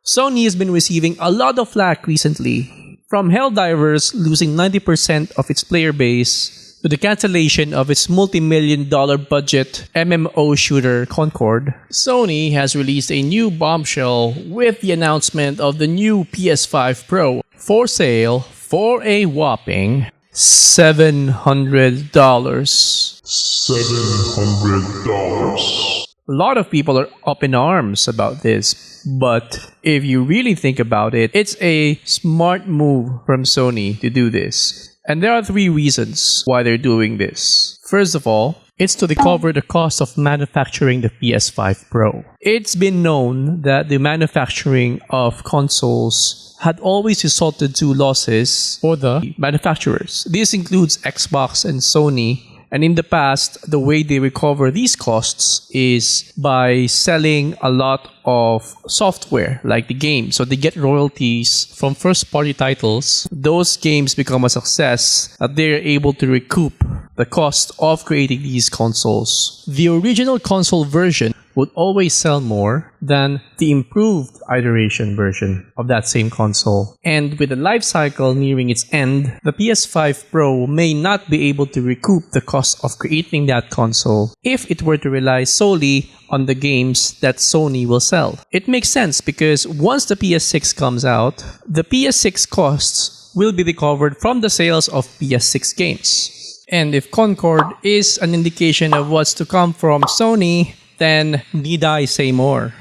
Sony has been receiving a lot of flack recently, from Helldivers losing 90% of its player base to the cancellation of its multi-million-dollar budget MMO shooter Concord. Sony has released a new bombshell with the announcement of the new PS5 Pro for sale for a whopping $700. $700. A lot of people are up in arms about this, but if you really think about it, it's a smart move from Sony to do this. And there are 3 reasons why they're doing this. First of all, it's to recover the cost of manufacturing the PS5 Pro. It's been known that the manufacturing of consoles had always resulted to losses for the manufacturers. This includes Xbox and Sony. And in the past, the way they recover these costs is by selling a lot of software, like the game. So they get royalties from first-party titles. Those games become a success that they're able to recoup the cost of creating these consoles. The original console version would always sell more than the improved iteration version of that same console. And with the life cycle nearing its end, the PS5 Pro may not be able to recoup the cost of creating that console if it were to rely solely on the games that Sony will sell. It makes sense because once the PS6 comes out, the PS6 costs will be recovered from the sales of PS6 games. And if Concord is an indication of what's to come from Sony, then need I say more?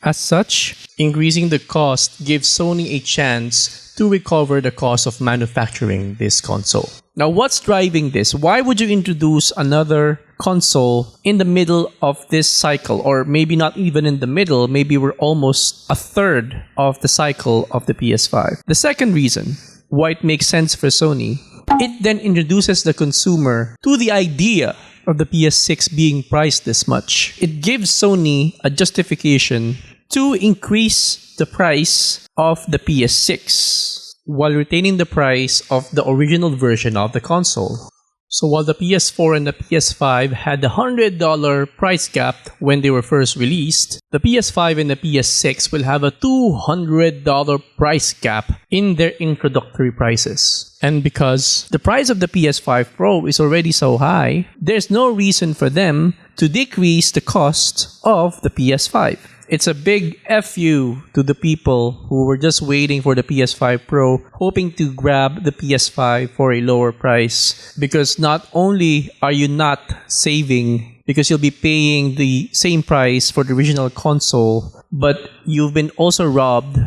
As such, increasing the cost gives Sony a chance to recover the cost of manufacturing this console. Now, what's driving this? Why would you introduce another console in the middle of this cycle? Or maybe not even in the middle, maybe we're almost a third of the cycle of the PS5. The second reason why it makes sense for Sony, it then introduces the consumer to the idea of the PS6 being priced this much. It gives Sony a justification to increase the price of the PS6 while retaining the price of the original version of the console. So while the PS4 and the PS5 had a $100 price gap when they were first released, the PS5 and the PS6 will have a $200 price gap in their introductory prices. And because the price of the PS5 Pro is already so high, there's no reason for them to decrease the cost of the PS5. It's a big FU to the people who were just waiting for the PS5 Pro, hoping to grab the PS5 for a lower price. Because not only are you not saving, because you'll be paying the same price for the original console, but you've been also robbed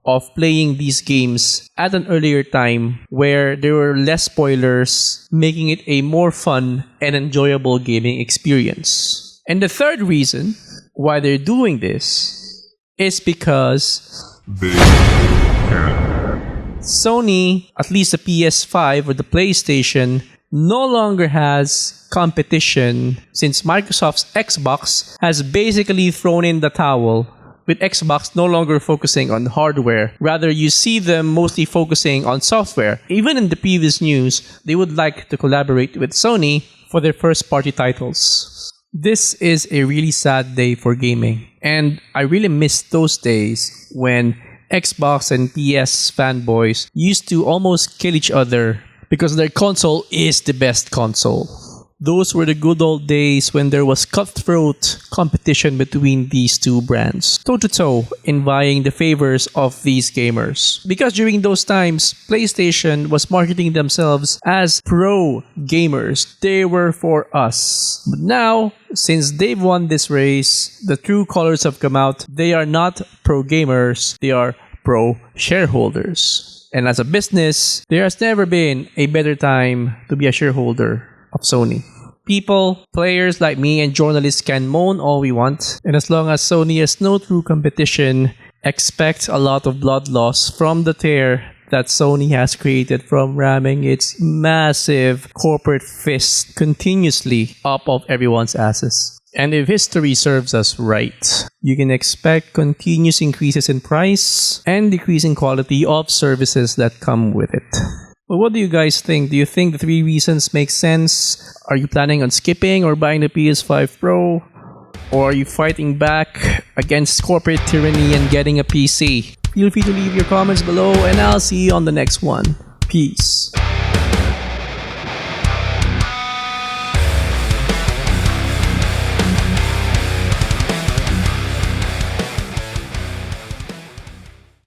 of playing these games at an earlier time where there were less spoilers, making it a more fun and enjoyable gaming experience. And the third reason why they're doing this is because they can. Sony, at least the PS5 or the PlayStation, no longer has competition since Microsoft's Xbox has basically thrown in the towel, with Xbox no longer focusing on hardware. Rather, you see them mostly focusing on software. Even in the previous news, they would like to collaborate with Sony for their first-party titles. This is a really sad day for gaming, and I really miss those days when Xbox and PS fanboys used to almost kill each other because their console is the best console. Those were the good old days when there was cutthroat competition between these two brands, toe-to-toe in vying the favors of these gamers. Because during those times, PlayStation was marketing themselves as pro gamers. They were for us. But now, since they've won this race, the true colors have come out. They are not pro gamers, they are pro shareholders. And as a business, there has never been a better time to be a shareholder of Sony. People, players like me and journalists can moan all we want, and as long as Sony has no true competition, expect a lot of blood loss from the tear that Sony has created from ramming its massive corporate fist continuously up of everyone's asses. And if history serves us right, you can expect continuous increases in price and decreasing quality of services that come with it. Well, what do you guys think? Do you think the 3 reasons make sense? Are you planning on skipping or buying the PS5 Pro? Or are you fighting back against corporate tyranny and getting a PC? Feel free to leave your comments below, and I'll see you on the next one. Peace.